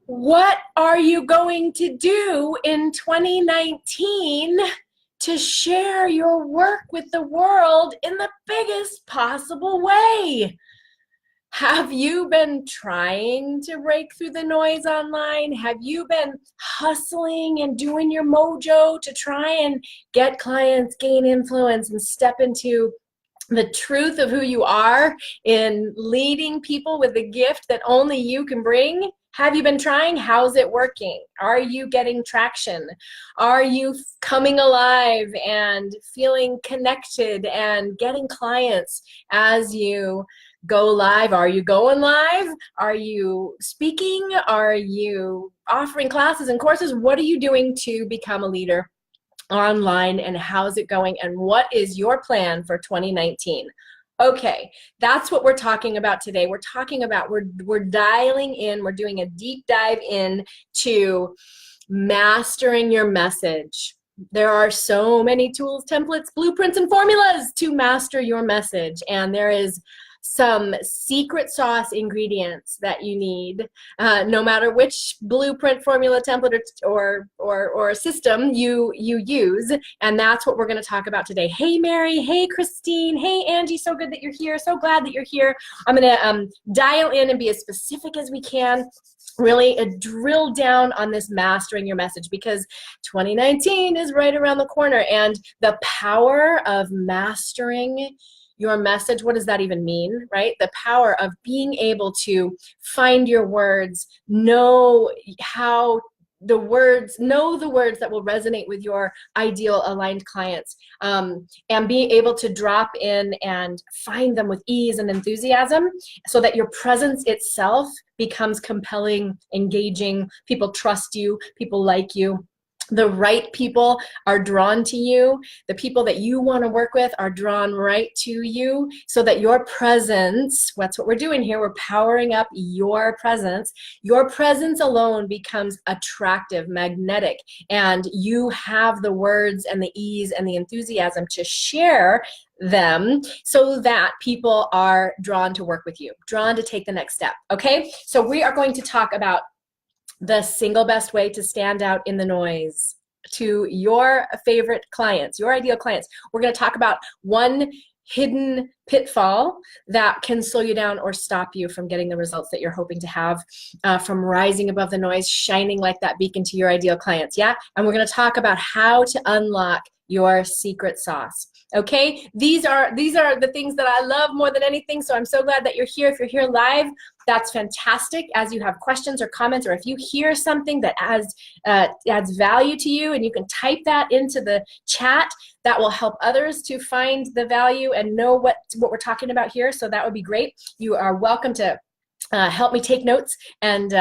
What are you going to do in 2019 to share your work with the world in the biggest possible way? Have you been trying to break through the noise online? Have you been hustling and doing your mojo to try and get clients, gain influence, and step into the truth of who you are in leading people with the gift that only you can bring? Have you been trying? How's it working? Are you getting traction? Are you coming alive and feeling connected and getting clients as you go live? Are you going live? Are you speaking? Are you offering classes and courses? What are you doing to become a leader online, and how's it going, and what is your plan for 2019? Okay, that's what we're talking about today. We're talking about, we're dialing in, we're doing a deep dive in to mastering your message. There are so many tools, templates, blueprints, and formulas to master your message, and there is some secret sauce ingredients that you need, no matter which blueprint, formula, template, or system you use. And that's what we're going to talk about today. Hey, Mary. Hey, Christine. Hey, Angie. So good that you're here. So glad that you're here. I'm going to dial in and be as specific as we can. Really drill down on this mastering your message, because 2019 is right around the corner, and the power of mastering your message, what does that even mean, right? The power of being able to find your words, know the words that will resonate with your ideal aligned clients, and being able to drop in and find them with ease and enthusiasm, so that your presence itself becomes compelling, engaging. People trust you, people like you. The right people are drawn to you. The people that you want to work with are drawn right to you, so that your presence, that's what we're doing here, we're powering up your presence. Your presence alone becomes attractive, magnetic, and you have the words and the ease and the enthusiasm to share them, so that people are drawn to work with you, drawn to take the next step. Okay, so we are going to talk about the single best way to stand out in the noise to your favorite clients, your ideal clients. We're going to talk about one hidden pitfall that can slow you down or stop you from getting the results that you're hoping to have, from rising above the noise, shining like that beacon to your ideal clients. Yeah, and we're going to talk about how to unlock your secret sauce. Okay, these are the things that I love more than anything, so I'm so glad that you're here. If you're here live, that's fantastic. As you have questions or comments, or if you hear something that adds value to you, and you can type that into the chat, that will help others to find the value and know what we're talking about here, so that would be great. You are welcome to help me take notes and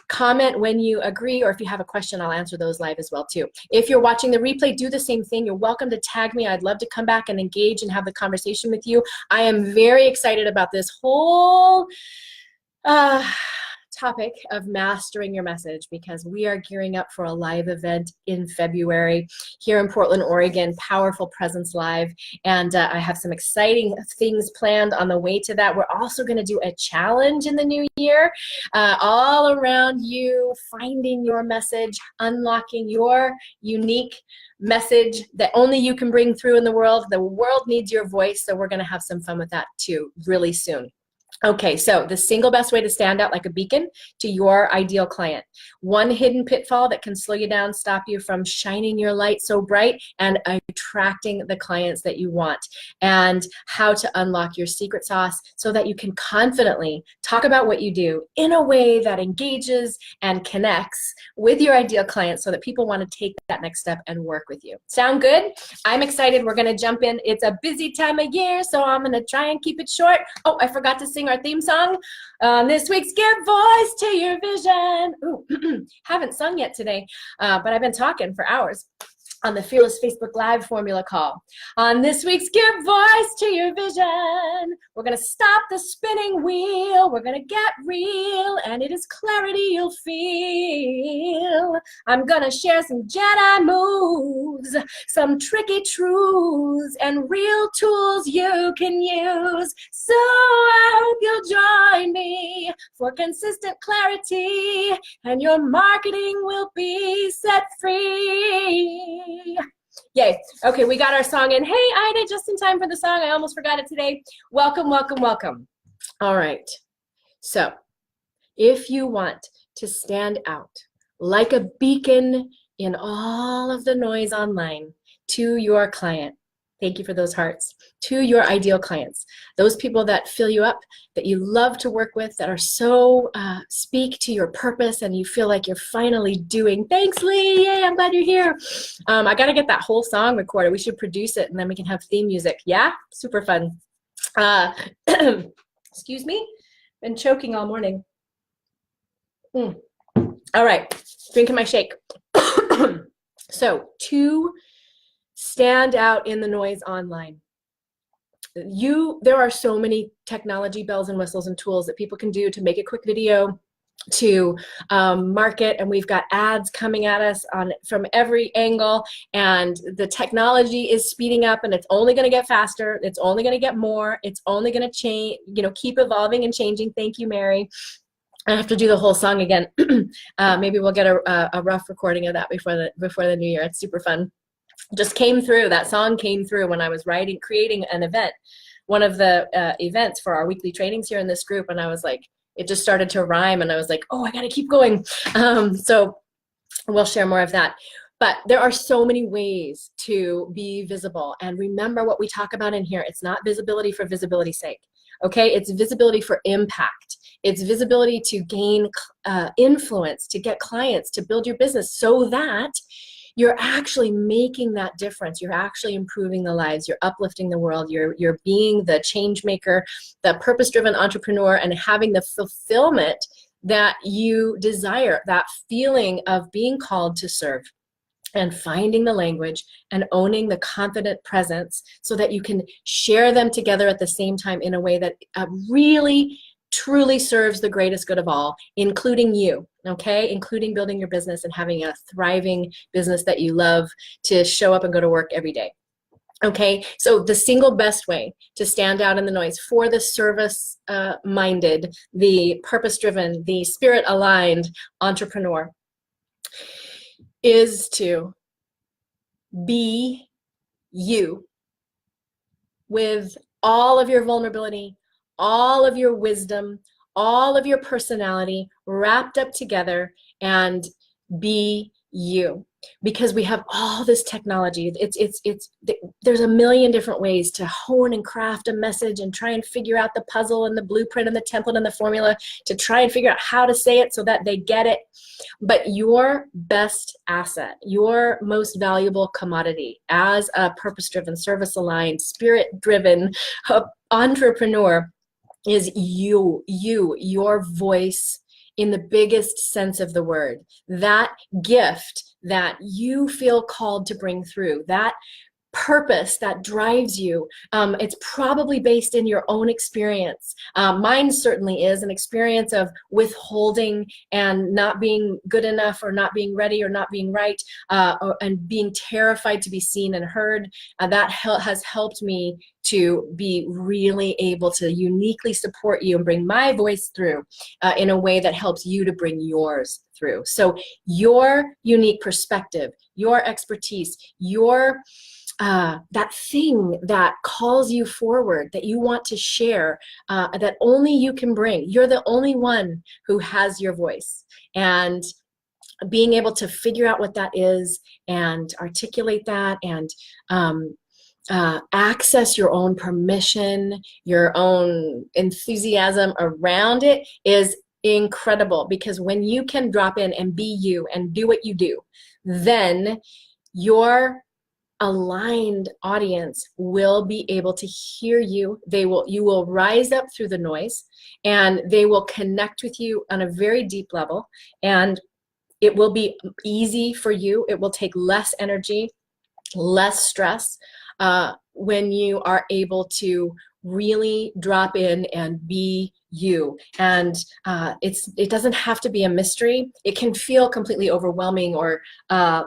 comment when you agree, or if you have a question, I'll answer those live as well too. If you're watching the replay, do the same thing. You're welcome to tag me. I'd love to come back and engage and have the conversation with you. I am very excited about this whole topic of mastering your message, because we are gearing up for a live event in February here in Portland, Oregon, Powerful Presence Live, and I have some exciting things planned on the way to that. We're also going to do a challenge in the new year, all around you finding your message, unlocking your unique message that only you can bring through in the world. The world needs your voice, so we're going to have some fun with that too really soon. Okay, so the single best way to stand out like a beacon to your ideal client. One hidden pitfall that can slow you down, stop you from shining your light so bright and attracting the clients that you want. And how to unlock your secret sauce so that you can confidently talk about what you do in a way that engages and connects with your ideal clients, so that people want to take that next step and work with you. Sound good? I'm excited. We're going to jump in. It's a busy time of year, so I'm going to try and keep it short. Oh, I forgot to sing our theme song. This week's Give Voice to Your Vision. Ooh, haven't sung yet today, but I've been talking for hours on the Fearless Facebook Live formula call. On this week's Give Voice to Your Vision, we're going to stop the spinning wheel. We're going to get real, and it is clarity you'll feel. I'm going to share some Jedi moves, some tricky truths, and real tools you can use. So I hope you'll join me for consistent clarity, and your marketing will be set free. Yay. Okay, we got our song in. Hey, Ida, just in time for the song. I almost forgot it today. Welcome, welcome, welcome. All right. So if you want to stand out like a beacon in all of the noise online to your client, thank you for those hearts, to your ideal clients, those people that fill you up, that you love to work with, that are so speak to your purpose and you feel like you're finally doing. Thanks, Lee. Yay, I'm glad you're here. I got to get that whole song recorded. We should produce it and then we can have theme music. Yeah, super fun. Excuse me, been choking all morning. All right, drinking my shake. So to stand out in the noise online, there are so many technology bells and whistles and tools that people can do to make a quick video, to market, and we've got ads coming at us from every angle, and the technology is speeding up, and it's only going to get faster, it's only going to get more, it's only going to change, keep evolving and changing. Thank you, Mary. I have to do the whole song again. Maybe we'll get a rough recording of that before the new year. It's super fun. Just came through, that song came through when I was creating an event, one of the events for our weekly trainings here in this group, and I was like, it just started to rhyme, and I was like, oh, I gotta keep going. So we'll share more of that. But there are so many ways to be visible, and remember what we talk about in here. It's not visibility for visibility's sake, okay? It's visibility for impact. It's visibility to gain influence, to get clients, to build your business so that you're actually making that difference. You're actually improving the lives. You're uplifting the world. You're being the change maker, the purpose-driven entrepreneur, and having the fulfillment that you desire, that feeling of being called to serve, and finding the language and owning the confident presence so that you can share them together at the same time in a way that really truly serves the greatest good of all, including you, okay? Including building your business and having a thriving business that you love to show up and go to work every day, okay? So the single best way to stand out in the noise for the service-minded, the purpose-driven, the spirit-aligned entrepreneur is to be you with all of your vulnerability, all of your wisdom, all of your personality wrapped up together, and be you. Because we have all this technology. There's a million different ways to hone and craft a message and try and figure out the puzzle and the blueprint and the template and the formula to try and figure out how to say it so that they get it. But your best asset, your most valuable commodity as a purpose-driven, service-aligned, spirit-driven entrepreneur is your voice in the biggest sense of the word. That gift that you feel called to bring through, that purpose that drives you. It's probably based in your own experience. Mine certainly is an experience of withholding and not being good enough, or not being ready, or not being right, and being terrified to be seen and heard. That has helped me to be really able to uniquely support you and bring my voice through in a way that helps you to bring yours through. So your unique perspective, your expertise, your that thing that calls you forward, that you want to share, that only you can bring. You're the only one who has your voice. And being able to figure out what that is and articulate that and access your own permission, your own enthusiasm around it is incredible. Because when you can drop in and be you and do what you do, then your aligned audience will be able to hear you. You will rise up through the noise, and they will connect with you on a very deep level, and it will be easy for you. It will take less energy, less stress when you are able to really drop in and be you. And it doesn't have to be a mystery. It can feel completely overwhelming or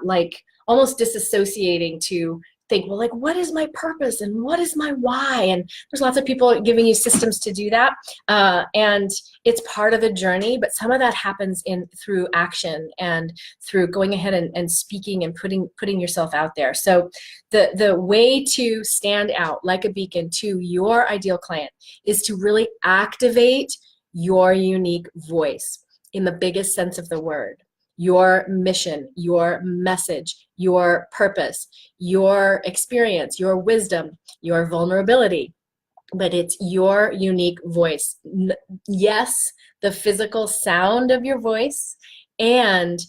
like almost disassociating to think, well, like, what is my purpose and what is my why? And there's lots of people giving you systems to do that. And it's part of the journey, but some of that happens through action and through going ahead and speaking and putting yourself out there. So the way to stand out like a beacon to your ideal client is to really activate your unique voice in the biggest sense of the word. Your mission, your message, your purpose, your experience, your wisdom, your vulnerability, but it's your unique voice. Yes, the physical sound of your voice and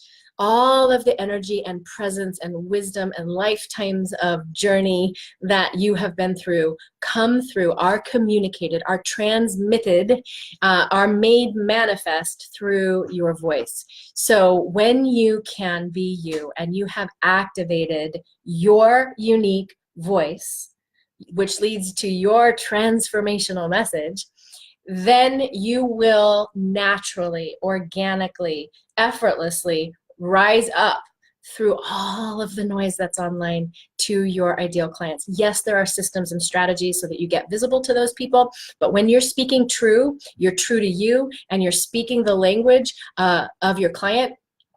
all of the energy and presence and wisdom and lifetimes of journey that you have been through come through, are communicated, are transmitted, are made manifest through your voice. So when you can be you and you have activated your unique voice, which leads to your transformational message, then you will naturally, organically, effortlessly rise up through all of the noise that's online to your ideal clients. Yes, there are systems and strategies so that you get visible to those people, but when you're speaking true, you're true to you, and you're speaking the language of your client,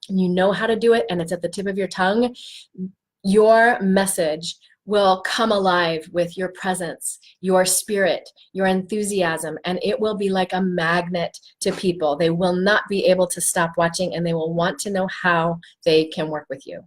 and you know how to do it, and it's at the tip of your tongue, your message will come alive with your presence, your spirit, your enthusiasm, and it will be like a magnet to people. They will not be able to stop watching, and they will want to know how they can work with you.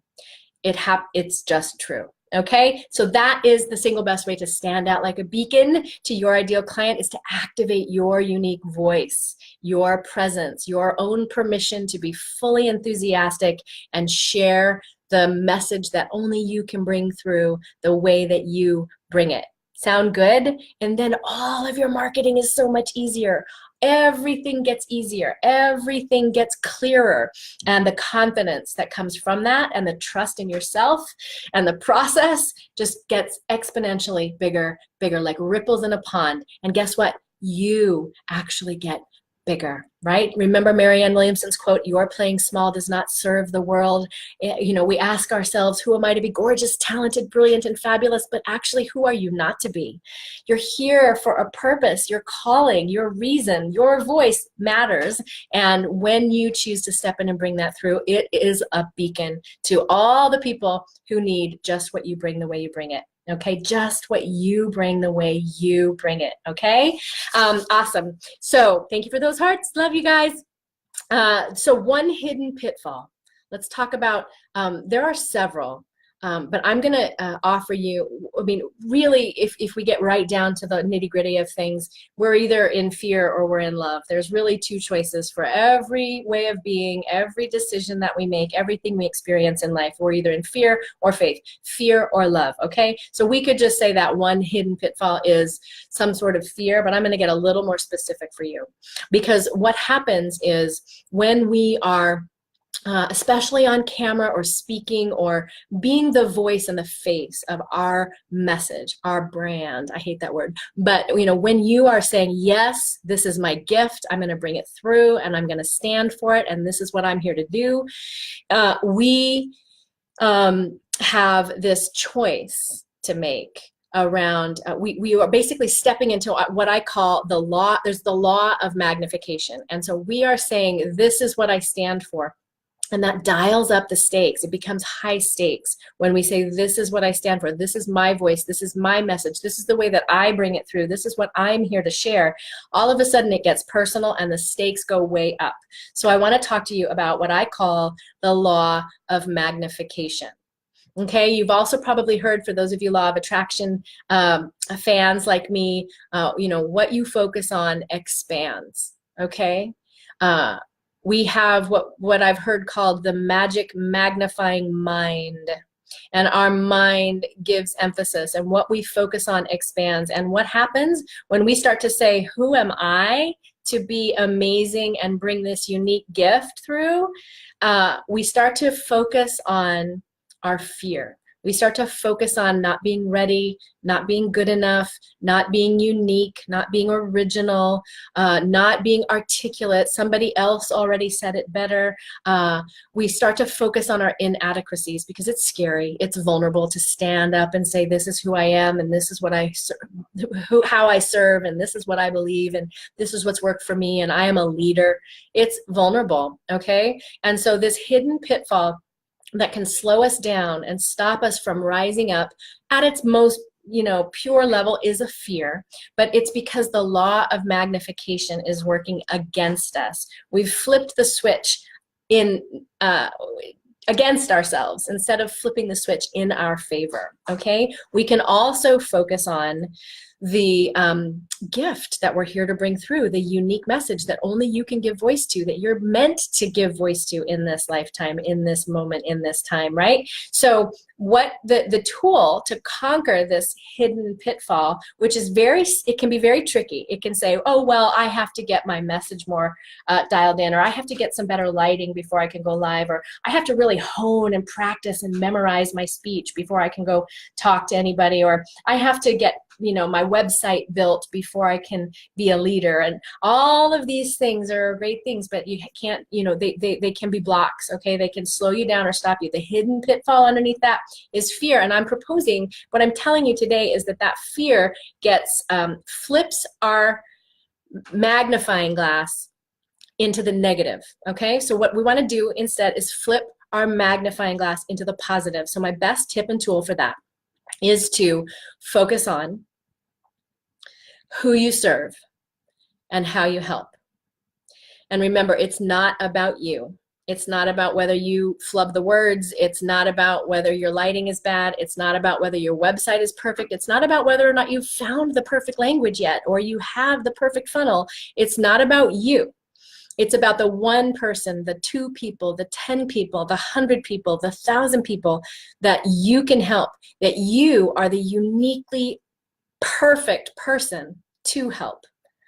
It's just true. Okay, so that is the single best way to stand out like a beacon to your ideal client, is to activate your unique voice, your presence, your own permission to be fully enthusiastic and share the message that only you can bring through the way that you bring it. Sound good? And then all of your marketing is so much easier. Everything gets easier. Everything gets clearer. And the confidence that comes from that and the trust in yourself and the process just gets exponentially bigger, like ripples in a pond. And guess what? You actually get bigger, right? Remember Marianne Williamson's quote, "Your playing small does not serve the world." You know, we ask ourselves, who am I to be? Gorgeous, talented, brilliant, and fabulous, but actually, who are you not to be? You're here for a purpose, your calling, your reason, your voice matters. And when you choose to step in and bring that through, it is a beacon to all the people who need just what you bring the way you bring it. Okay, just what you bring the way you bring it. Okay, awesome. So thank you for those hearts. Love you guys. So one hidden pitfall. Let's talk about, there are several, but I'm going to offer you, I mean, really, if we get right down to the nitty gritty of things, we're either in fear or we're in love. There's really two choices for every way of being, every decision that we make, everything we experience in life. We're either in fear or faith, fear or love, okay? So we could just say that one hidden pitfall is some sort of fear, but I'm going to get a little more specific for you. Because what happens is when we are especially on camera or speaking or being the voice and the face of our message, our brand. I hate that word. But you know, when you are saying, yes, this is my gift, I'm going to bring it through and I'm going to stand for it, and this is what I'm here to do, we have this choice to make around, we are basically stepping into what I call the law. There's the law of magnification. And so we are saying, this is what I stand for. And that dials up the stakes. It becomes high stakes when we say, this is what I stand for. This is my voice. This is my message. This is the way that I bring it through. This is what I'm here to share. All of a sudden it gets personal and the stakes go way up. So I want to talk to you about what I call the law of magnification. Okay, you've also probably heard, for those of you law of attraction fans like me, you know, what you focus on expands, okay? We have what I've heard called the magic magnifying mind. And our mind gives emphasis, and what we focus on expands. And what happens when we start to say, who am I to be amazing and bring this unique gift through? We start to focus on our fear. We start to focus on not being ready, not being good enough, not being unique, not being original, not being articulate. Somebody else already said it better. We start to focus on our inadequacies because it's scary. It's vulnerable to stand up and say, this is who I am, and this is what how I serve, and this is what I believe, and this is what's worked for me, and I am a leader. It's vulnerable, okay? And so this hidden pitfall that can slow us down and stop us from rising up at its most pure level is a fear, but it's because the law of magnification is working against us. We've flipped the switch in against ourselves instead of flipping the switch in our favor, okay? We can also focus on the gift that we're here to bring through, the unique message that only you can give voice to, that you're meant to give voice to in this lifetime, in this moment, in this time, right? So what the tool to conquer this hidden pitfall, which is it can be very tricky. It can say, oh, well, I have to get my message more dialed in, or I have to get some better lighting before I can go live, or I have to really hone and practice and memorize my speech before I can go talk to anybody, or I have to get my website built before I can be a leader. And all of these things are great things, but you can't, they can be blocks, okay? They can slow you down or stop you. The hidden pitfall underneath that is fear. And I'm proposing, what I'm telling you today is that fear flips our magnifying glass into the negative, okay? So what we want to do instead is flip our magnifying glass into the positive. So my best tip and tool for that is to focus on who you serve and how you help. And remember, it's not about you. It's not about whether you flub the words. It's not about whether your lighting is bad. It's not about whether your website is perfect. It's not about whether or not you've found the perfect language yet, or you have the perfect funnel. It's not about you. It's about the one person, the 2 people, the 10 people, the 100 people, the 1,000 people that you can help, that you are the uniquely perfect person to help.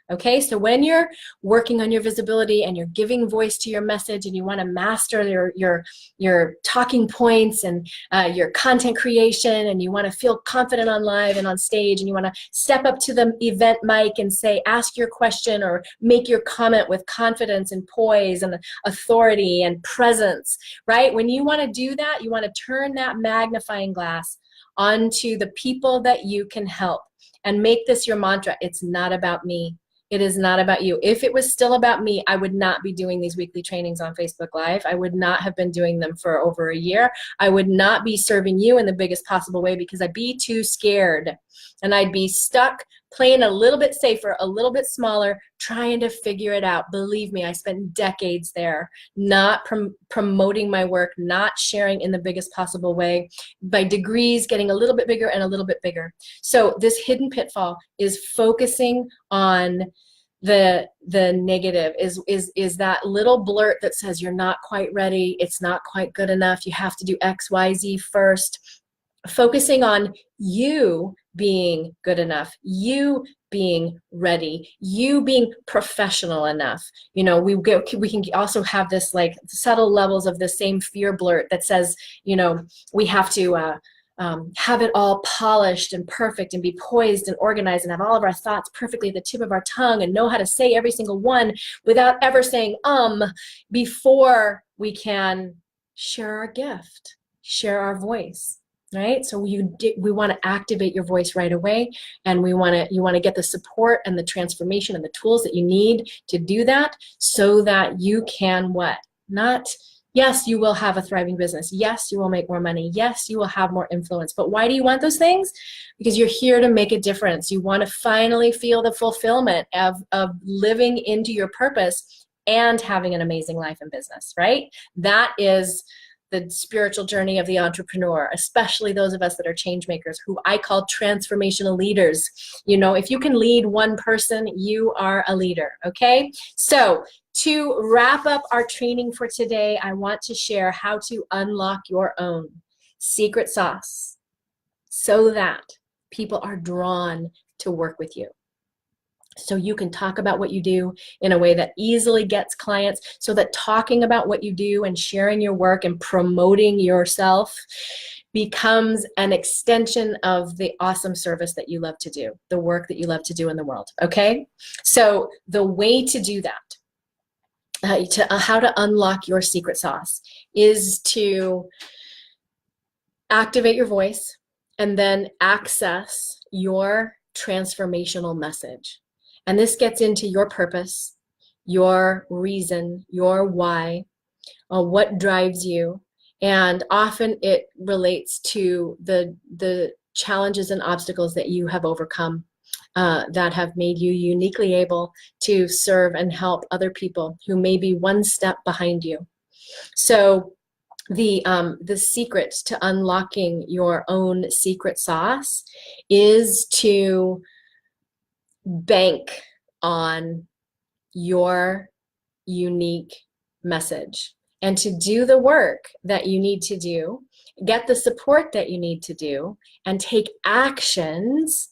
Okay, so when you're working on your visibility and you're giving voice to your message and you want to master your talking points and your content creation, and you want to feel confident on live and on stage, and you want to step up to the event mic and say, ask your question or make your comment with confidence and poise and authority and presence, right? When you want to do that, you want to turn that magnifying glass onto the people that you can help, and make this your mantra. It's not about me. It is not about you. If it was still about me, I would not be doing these weekly trainings on Facebook Live. I would not have been doing them for over a year. I would not be serving you in the biggest possible way because I'd be too scared. And I'd be stuck playing a little bit safer, a little bit smaller, trying to figure it out. Believe me, I spent decades there, not promoting my work, not sharing in the biggest possible way, by degrees getting a little bit bigger and a little bit bigger. So this hidden pitfall is focusing on the negative, is that little blurt that says you're not quite ready, it's not quite good enough, you have to do X, Y, Z first. Focusing on you being good enough, you being ready, you being professional enough. We can also have this like subtle levels of the same fear blurt that says, we have to have it all polished and perfect and be poised and organized and have all of our thoughts perfectly at the tip of our tongue and know how to say every single one without ever saying before we can share our gift, share our voice. Right? So we want to activate your voice right away, and you want to get the support and the transformation and the tools that you need to do that, so that you can what? Yes, you will have a thriving business. Yes, you will make more money. Yes, you will have more influence. But why do you want those things? Because you're here to make a difference. You want to finally feel the fulfillment of living into your purpose and having an amazing life and business, right? That is the spiritual journey of the entrepreneur, especially those of us that are change makers, who I call transformational leaders. If you can lead one person, you are a leader, okay? So to wrap up our training for today, I want to share how to unlock your own secret sauce so that people are drawn to work with you. So you can talk about what you do in a way that easily gets clients, so that talking about what you do and sharing your work and promoting yourself becomes an extension of the awesome service that you love to do, the work that you love to do in the world, okay? So the way to do that, how to unlock your secret sauce, is to activate your voice and then access your transformational message. And this gets into your purpose, your reason, your why, what drives you. And often it relates to the challenges and obstacles that you have overcome that have made you uniquely able to serve and help other people who may be one step behind you. So the secret to unlocking your own secret sauce is to bank on your unique message and to do the work that you need to do, get the support that you need to do, and take actions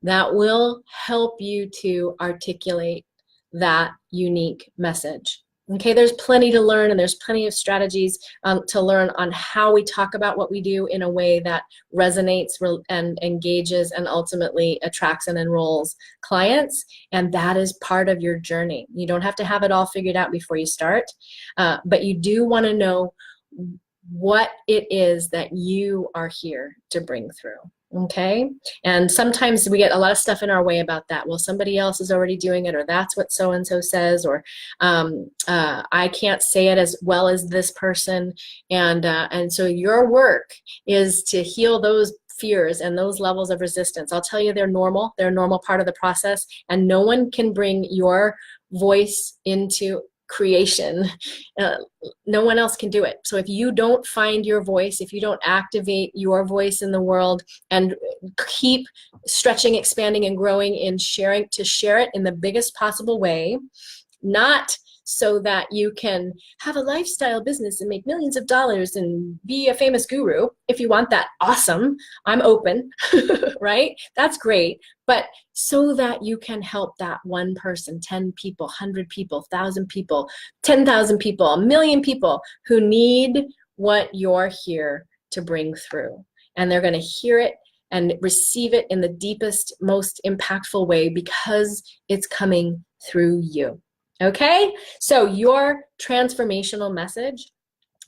that will help you to articulate that unique message. Okay, there's plenty to learn, and there's plenty of strategies to learn on how we talk about what we do in a way that resonates and engages and ultimately attracts and enrolls clients. And that is part of your journey. You don't have to have it all figured out before you start, but you do want to know what it is that you are here to bring through. Okay, and sometimes we get a lot of stuff in our way about that. Well, somebody else is already doing it, or that's what so-and-so says, or I can't say it as well as this person. And so your work is to heal those fears and those levels of resistance. I'll tell you, they're normal. They're a normal part of the process, and no one can bring your voice into creation. No one else can do it. So if you don't find your voice, if you don't activate your voice in the world and keep stretching, expanding, and growing in sharing, to share it in the biggest possible way, not so that you can have a lifestyle business and make millions of dollars and be a famous guru. If you want that, awesome. I'm open, right? That's great. But so that you can help that one person, 10 people, 100 people, 1,000 people, 10,000 people, 1,000,000 people who need what you're here to bring through. And they're going to hear it and receive it in the deepest, most impactful way because it's coming through you. Okay, so your transformational message,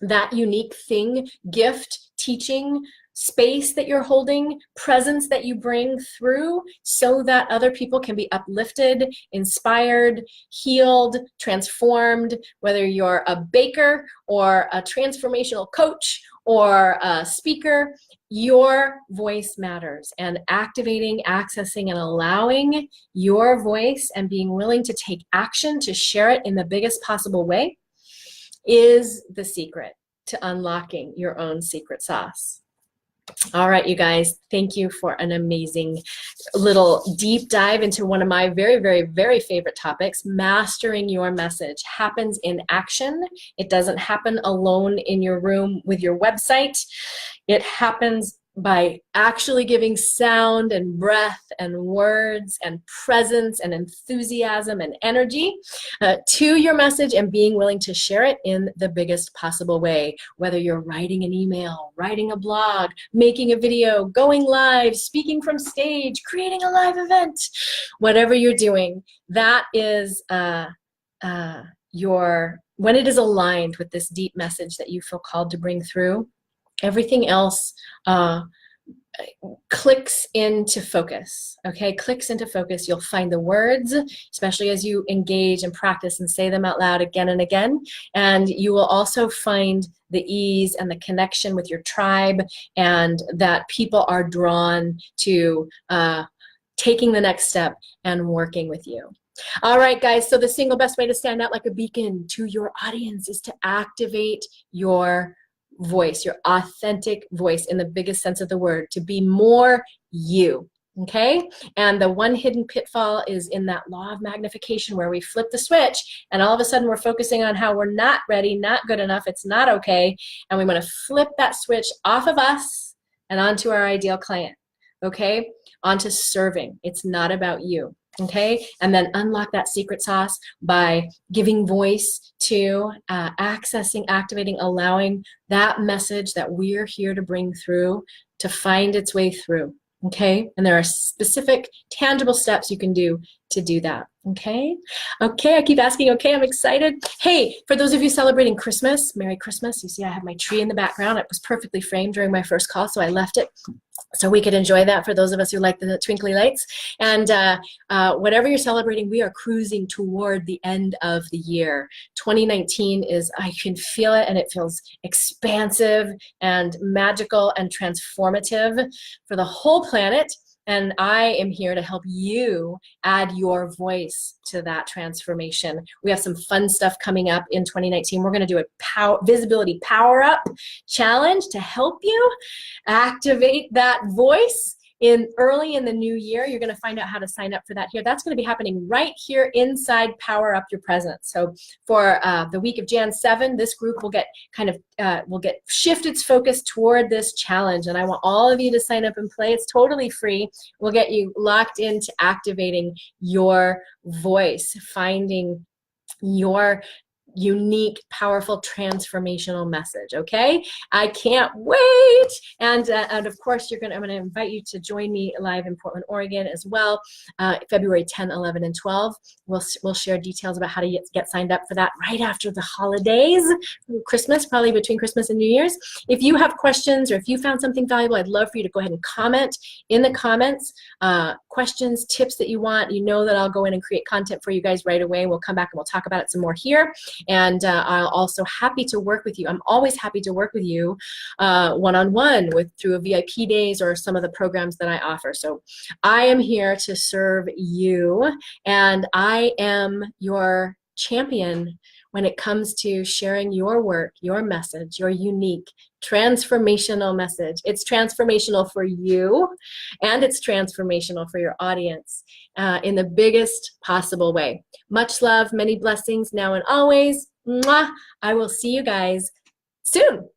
that unique thing, gift, teaching, space that you're holding, presence that you bring through so that other people can be uplifted, inspired, healed, transformed, whether you're a baker or a transformational coach or a speaker, your voice matters. And activating, accessing, and allowing your voice and being willing to take action to share it in the biggest possible way is the secret to unlocking your own secret sauce. All right, you guys, thank you for an amazing little deep dive into one of my very, very, very favorite topics. Mastering your message happens in action. It doesn't happen alone in your room with your website. It happens by actually giving sound and breath and words and presence and enthusiasm and energy to your message and being willing to share it in the biggest possible way. Whether you're writing an email, writing a blog, making a video, going live, speaking from stage, creating a live event, whatever you're doing, that is when it is aligned with this deep message that you feel called to bring through, everything else clicks into focus, okay? Clicks into focus. You'll find the words, especially as you engage and practice and say them out loud again and again. And you will also find the ease and the connection with your tribe, and that people are drawn to taking the next step and working with you. All right, guys, so the single best way to stand out like a beacon to your audience is to activate your voice, your authentic voice in the biggest sense of the word, to be more you, okay? And the one hidden pitfall is in that law of magnification where we flip the switch and all of a sudden we're focusing on how we're not ready, not good enough, it's not okay, and we want to flip that switch off of us and onto our ideal client, okay? onto serving. It's not about you. Okay, and then unlock that secret sauce by giving voice to accessing, activating, allowing that message that we're here to bring through to find its way through. Okay, and there are specific, tangible steps you can do to do that. Okay, okay, I keep asking. Okay, I'm excited. Hey, for those of you celebrating Christmas, Merry Christmas. You see I have my tree in the background. It was perfectly framed during my first call, so I left it so we could enjoy that for those of us who like the twinkly lights. And whatever you're celebrating, we are cruising toward the end of the year. 2019 is, I can feel it, and it feels expansive and magical and transformative for the whole planet. And I am here to help you add your voice to that transformation. We have some fun stuff coming up in 2019. We're going to do a visibility power up challenge to help you activate that voice early in the new year. You're going to find out how to sign up for that here. That's going to be happening right here inside Power Up Your Presence. So for the week of Jan 7, this group will get shift its focus toward this challenge. And I want all of you to sign up and play. It's totally free. We'll get you locked into activating your voice, finding your unique, powerful, transformational message. Okay, I can't wait. And of course, I'm going to invite you to join me live in Portland, Oregon as well, February 10, 11, and 12. We'll share details about how to get signed up for that right after the holidays, Christmas, probably between Christmas and New Year's. If you have questions or if you found something valuable, I'd love for you to go ahead and comment in the comments, questions, tips that you want. You know that I'll go in and create content for you guys right away. We'll come back and we'll talk about it some more here. And I'm also happy to work with you. I'm always happy to work with you one-on-one through a VIP days or some of the programs that I offer. So I am here to serve you, and I am your champion when it comes to sharing your work, your message, your unique transformational message. It's transformational for you, and it's transformational for your audience in the biggest possible way. Much love, many blessings now and always. Mwah. I will see you guys soon.